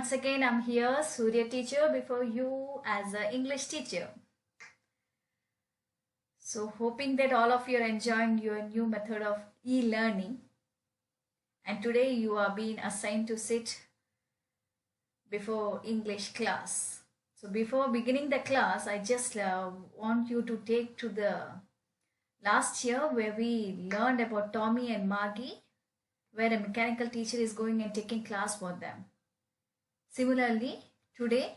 once again I'm here, Surya teacher, before you as an English teacher. So hoping that all of you are enjoying your new method of e-learning. And today you are being assigned to sit before English class. So before beginning the class, I just want you to take to the last year where we learned about Tommy and Margie, where a mechanical teacher is going and taking class for them. Similarly, today,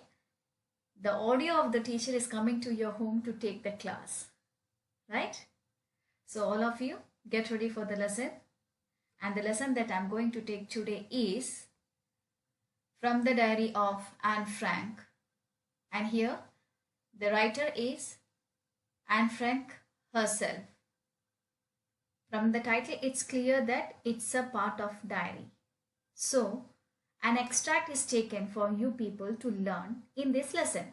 the audio of the teacher is coming to your home to take the class, right? So all of you get ready for the lesson. And the lesson that I'm going to take today is from the diary of Anne Frank. And here, the writer is Anne Frank herself. From the title, it's clear that it's a part of diary. So, an extract is taken for you people to learn in this lesson.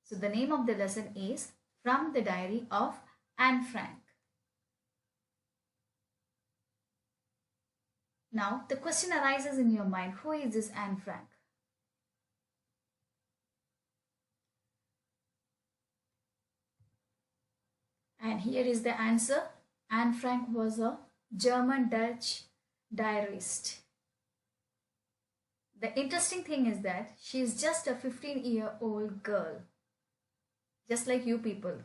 So the name of the lesson is From the Diary of Anne Frank. Now the question arises in your mind, who is this Anne Frank? And here is the answer. Anne Frank was a German-Dutch diarist. The interesting thing is that she is just a 15-year-old girl, just like you people.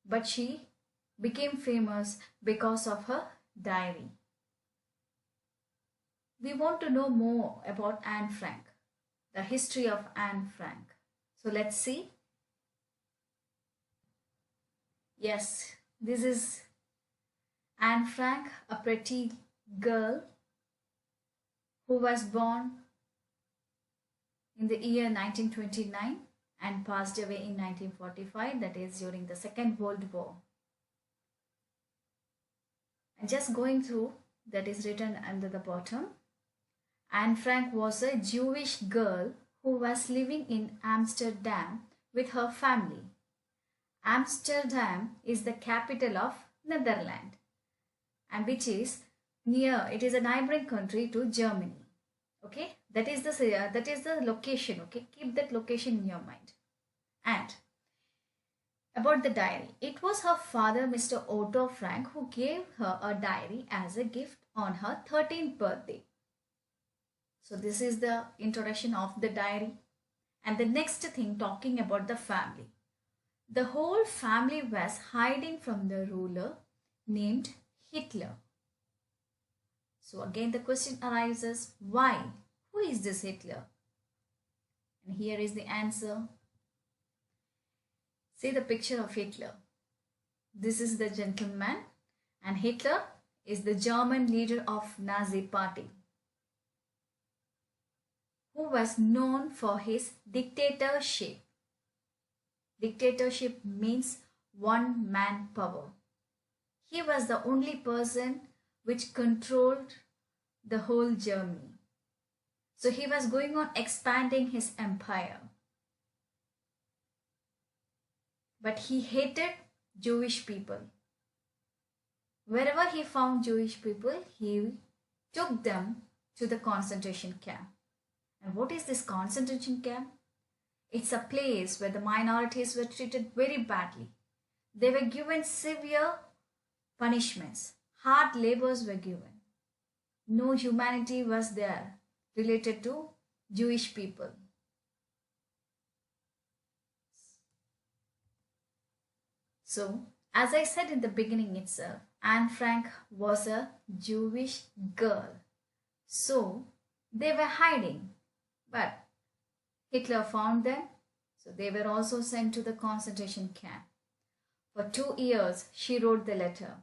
But she became famous because of her diary. We want to know more about Anne Frank, the history of Anne Frank. So let's see. Yes, this is Anne Frank, a pretty girl who was born in the year 1929 and passed away in 1945, that is during the Second World War. And just going through, that is written under the bottom. Anne Frank was a Jewish girl who was living in Amsterdam with her family. Amsterdam is the capital of Netherlands, and which is near, it is a neighboring country to Germany. Okay, that is the location. Okay, keep that location in your mind. And about the diary, it was her father, Mr. Otto Frank, who gave her a diary as a gift on her 13th birthday. So this is the introduction of the diary. And the next thing, talking about the family. The whole family was hiding from the ruler named Hitler. So again the question arises, why? Who is this Hitler? And here is the answer. See the picture of Hitler. This is the gentleman, and Hitler is the German leader of Nazi party, who was known for his dictatorship. Dictatorship means one-man power. He was the only person which controlled the whole Germany. So he was going on expanding his empire. But he hated Jewish people. Wherever he found Jewish people, he took them to the concentration camp. And what is this concentration camp? It's a place where the minorities were treated very badly. They were given severe punishments. Hard labors were given. No humanity was there related to Jewish people. So, as I said in the beginning itself, Anne Frank was a Jewish girl. So, they were hiding. But Hitler found them, so they were also sent to the concentration camp. For 2 years, she wrote the letter.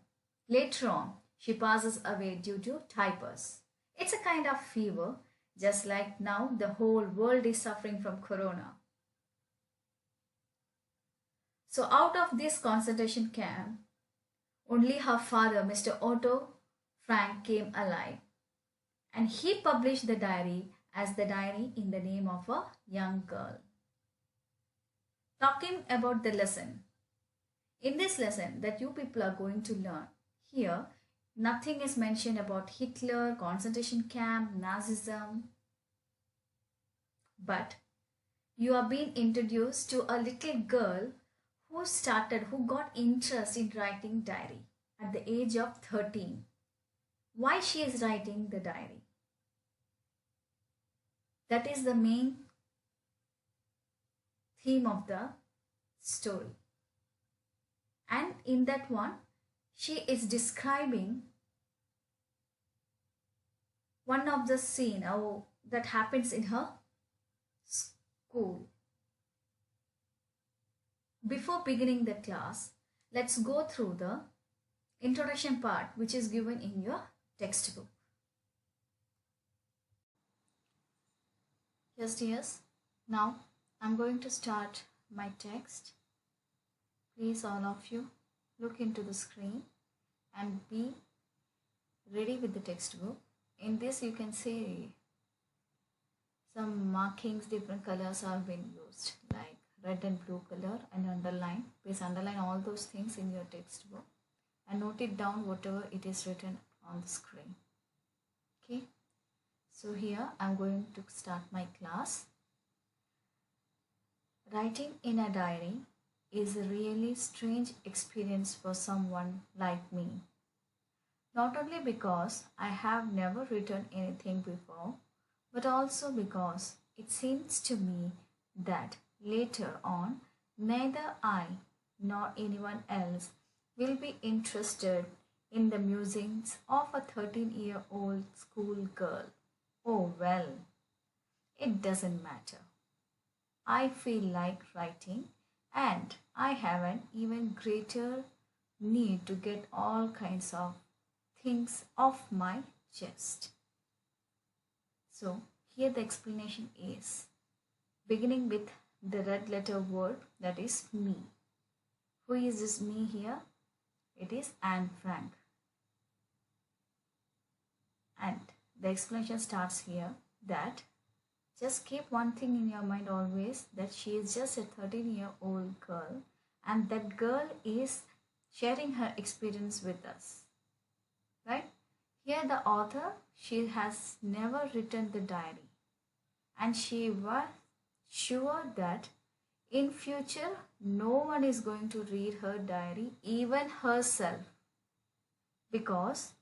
Later on, she passes away due to typhus. It's a kind of fever, just like now the whole world is suffering from corona. So out of this concentration camp, only her father, Mr. Otto Frank, came alive. And he published the diary as the diary in the name of a young girl. Talking about the lesson. In this lesson that you people are going to learn, here Nothing is mentioned about Hitler, concentration camp, Nazism. But you are being introduced to a little girl who got interest in writing diary at the age of 13. Why she is writing the diary? That is the main theme of the story. And in that one, she is describing one of the scene that happens in her school. Before beginning the class, let's go through the introduction part which is given in your textbook. Yes, dears. Now I'm going to start my text. Please, all of you, look into the screen and be ready with the textbook. In this, you can see some markings, different colors are being used, like red and blue color and underline. Please underline all those things in your textbook and note it down whatever it is written on the screen. Okay. So here I'm going to start my class. Writing in a diary is a really strange experience for someone like me. Not only because I have never written anything before, but also because it seems to me that later on, neither I nor anyone else will be interested in the musings of a 13-year-old schoolgirl. Oh well, it doesn't matter. I feel like writing, and I have an even greater need to get all kinds of things off my chest. So here the explanation is, beginning with the red letter word, that is me. Who is this me here? It is Anne Frank. And the explanation starts here that just keep one thing in your mind always, that she is just a 13-year-old girl and that girl is sharing her experience with us. Right? Here the author, she has never written the diary and she was sure that in future no one is going to read her diary, even herself, because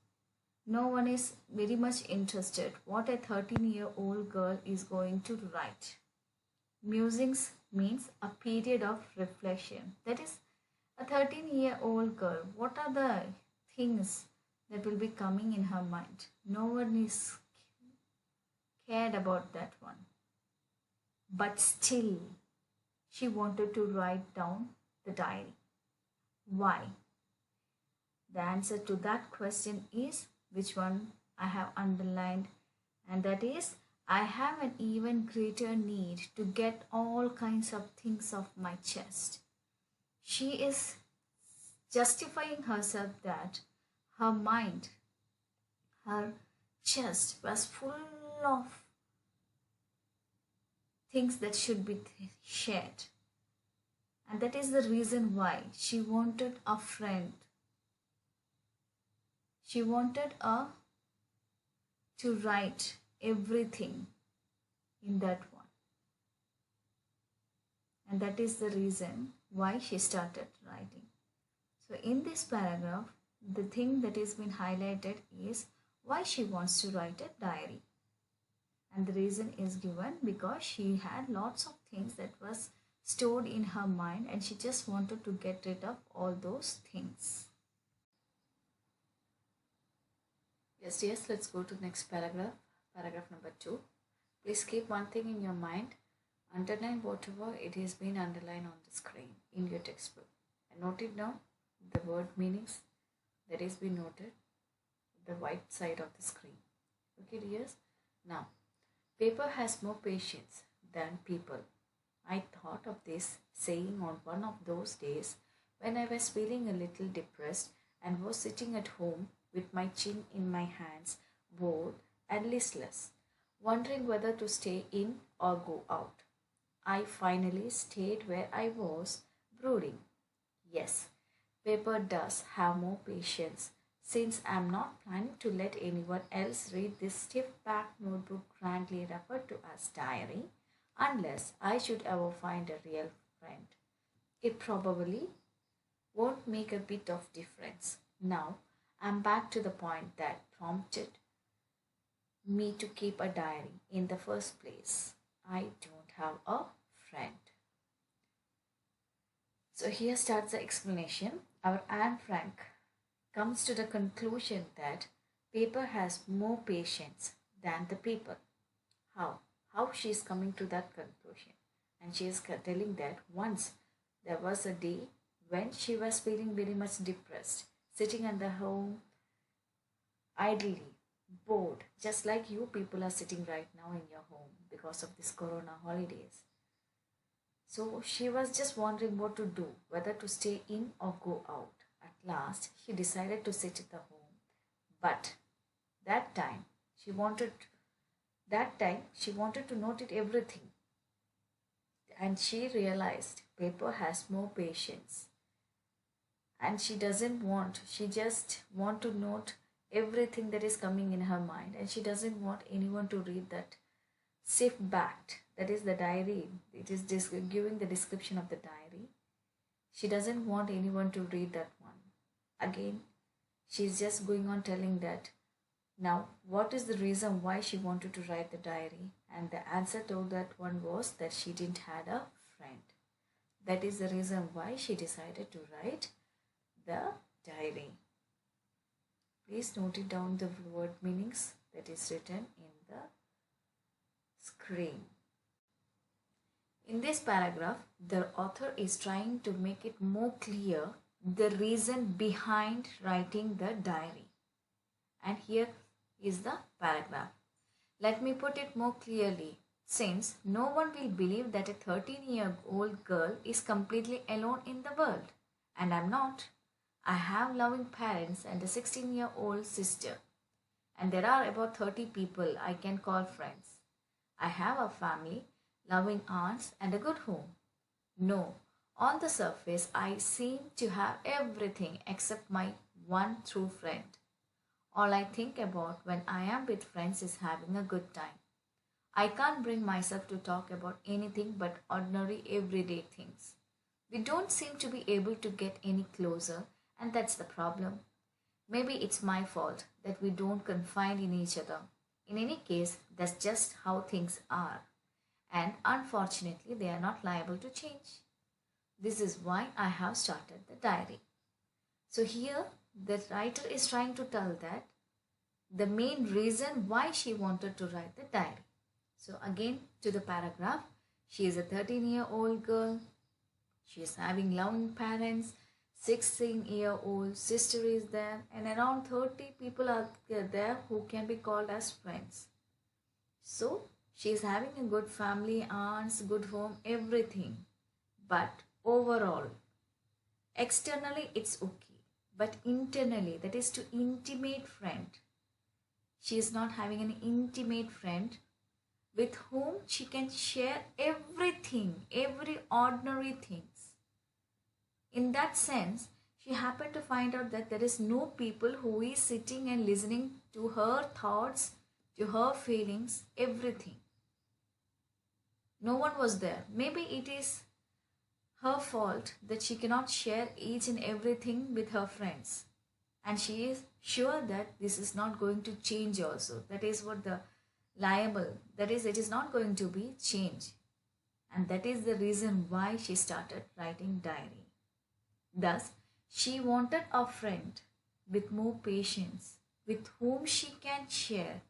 no one is very much interested what a 13-year-old girl is going to write. Musings means a period of reflection. That is, a 13-year-old girl, what are the things that will be coming in her mind? No one is cared about that one. But still, she wanted to write down the diary. Why? The answer to that question is, which one I have underlined, and that is, I have an even greater need to get all kinds of things off my chest. She is justifying herself that her mind, her chest was full of things that should be shared. And that is the reason why she wanted a friend. She wanted to write everything in that one. And that is the reason why she started writing. So in this paragraph, the thing that is been highlighted is why she wants to write a diary. And the reason is given because she had lots of things that was stored in her mind and she just wanted to get rid of all those things. Yes, let's go to the next paragraph. Paragraph number 2. Please keep one thing in your mind. Underline whatever it has been underlined on the screen in your textbook. And note it down, the word meanings that is been noted, the white side of the screen. Okay, dears? Now, paper has more patience than people. I thought of this saying on one of those days when I was feeling a little depressed and was sitting at home with my chin in my hands, bored and listless, wondering whether to stay in or go out. I finally stayed where I was, brooding. Yes, paper does have more patience Since I'm not planning to let anyone else read this stiff-backed notebook grandly referred to as diary, unless I should ever find a real friend, it probably won't make a bit of difference. Now, I'm back to the point that prompted me to keep a diary in the first place. I don't have a friend. So here starts the explanation. Our Anne Frank comes to the conclusion that paper has more patience than the people. How? How she is coming to that conclusion? And she is telling that once there was a day when she was feeling very much depressed, sitting at the home idly, bored, just like you people are sitting right now in your home because of this corona holidays. So she was just wondering what to do, whether to stay in or go out. At last, she decided to sit at the home. But that time, she wanted she wanted to note it everything. And she realized paper has more patience. And she just want to note everything that is coming in her mind. And she doesn't want anyone to read that safe backed, that is the diary. It is giving the description of the diary. She doesn't want anyone to read that one. Again, she's just going on telling that now what is the reason why she wanted to write the diary, and the answer to that one was that she didn't had a friend. That is the reason why she decided to write the diary. Please note it down the word meanings that is written in the screen. In this paragraph, the author is trying to make it more clear the reason behind writing the diary. And here is the paragraph. Let me put it more clearly. Since no one will believe that a 13-year-old girl is completely alone in the world. And I'm not. I have loving parents and a 16-year-old sister. And there are about 30 people I can call friends. I have a family, loving aunts, and a good home. No, on the surface, I seem to have everything except my one true friend. All I think about when I am with friends is having a good time. I can't bring myself to talk about anything but ordinary everyday things. We don't seem to be able to get any closer, and that's the problem. Maybe it's my fault that we don't confide in each other. In any case, that's just how things are. And unfortunately, they are not liable to change. This is why I have started the diary. So here, the writer is trying to tell that the main reason why she wanted to write the diary. So again, to the paragraph, she is a 13-year-old girl. She is having loving parents. 16-year-old sister is there, and around 30 people are there who can be called as friends. So she is having a good family, aunts, good home, everything. But overall, externally it's okay, but internally, that is to intimate friend, she is not having an intimate friend with whom she can share everything, every ordinary things. In that sense, she happened to find out that there is no people who is sitting and listening to her thoughts, to her feelings, everything. No one was there. Maybe it is her fault that she cannot share each and everything with her friends. And she is sure that this is not going to change also. That is what the liable, that is, it is not going to be changed. And that is the reason why she started writing diary. Thus, she wanted a friend with more patience, with whom she can share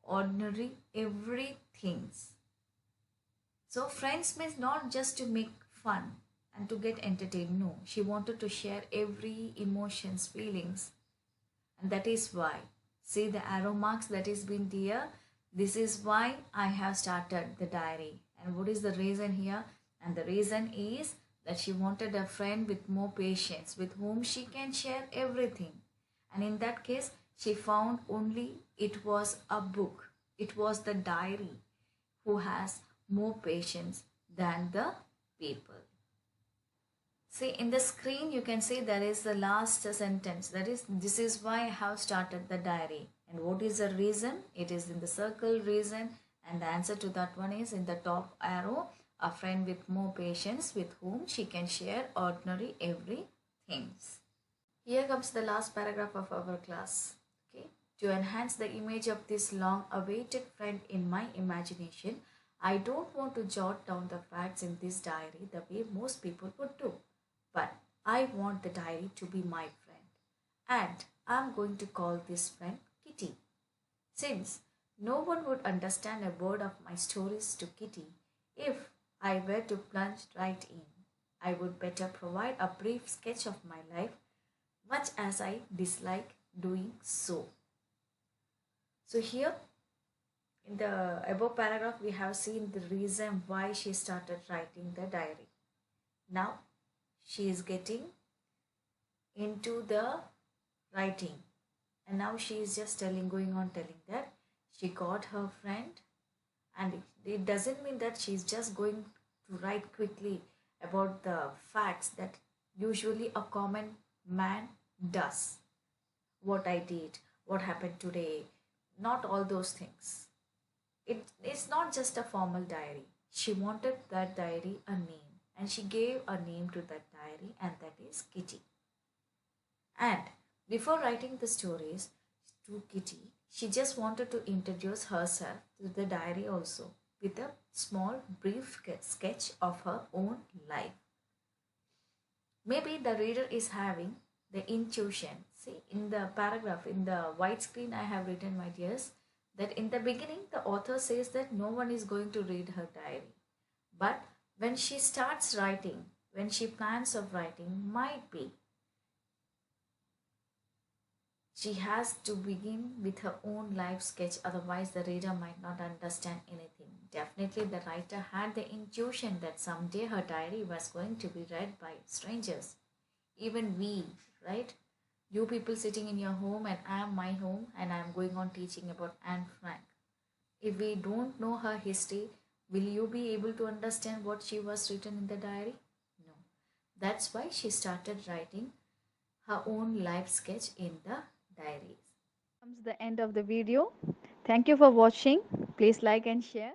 ordinary everything. So friends means not just to make fun and to get entertained. No, she wanted to share every emotions, feelings. And that is why, see the arrow marks that is been there. This is why I have started the diary. And what is the reason here? And the reason is that she wanted a friend with more patience, with whom she can share everything. And in that case, she found only it was a book. It was the diary who has more patience than the people. See, in the screen you can see there is the last sentence. That is, this is why I have started the diary. And what is the reason? It is in the circle reason, and the answer to that one is in the top arrow. A friend with more patience with whom she can share ordinary every things. Here comes the last paragraph of our class. Okay. To enhance the image of this long awaited friend in my imagination, I don't want to jot down the facts in this diary the way most people would do. But I want the diary to be my friend. And I'm going to call this friend Kitty. Since no one would understand a word of my stories to Kitty if I were to plunge right in. I would better provide a brief sketch of my life, much as I dislike doing so. So here in the above paragraph we have seen the reason why she started writing the diary. Now she is getting into the writing, and now she is just going on telling that she got her friend, and it doesn't mean that she's just going to write quickly about the facts that usually a common man does. What I did, what happened today, not all those things. It's not just a formal diary. She wanted that diary a name, and she gave a name to that diary, and that is Kitty. And before writing the stories to Kitty, she just wanted to introduce herself to the diary also with a small brief sketch of her own life. Maybe the reader is having the intuition. See, in the paragraph, in the white screen, I have written, my dears, that in the beginning, the author says that no one is going to read her diary. But when she starts writing, when she plans of writing, might be she has to begin with her own life sketch, otherwise, the reader might not understand anything. Definitely, the writer had the intuition that someday her diary was going to be read by strangers. Even we, right? You people sitting in your home, and I am my home, and I am going on teaching about Anne Frank. If we don't know her history, will you be able to understand what she was written in the diary? No. That's why she started writing her own life sketch in the diaries. Comes the end of the video. Thank you for watching. Please like and share.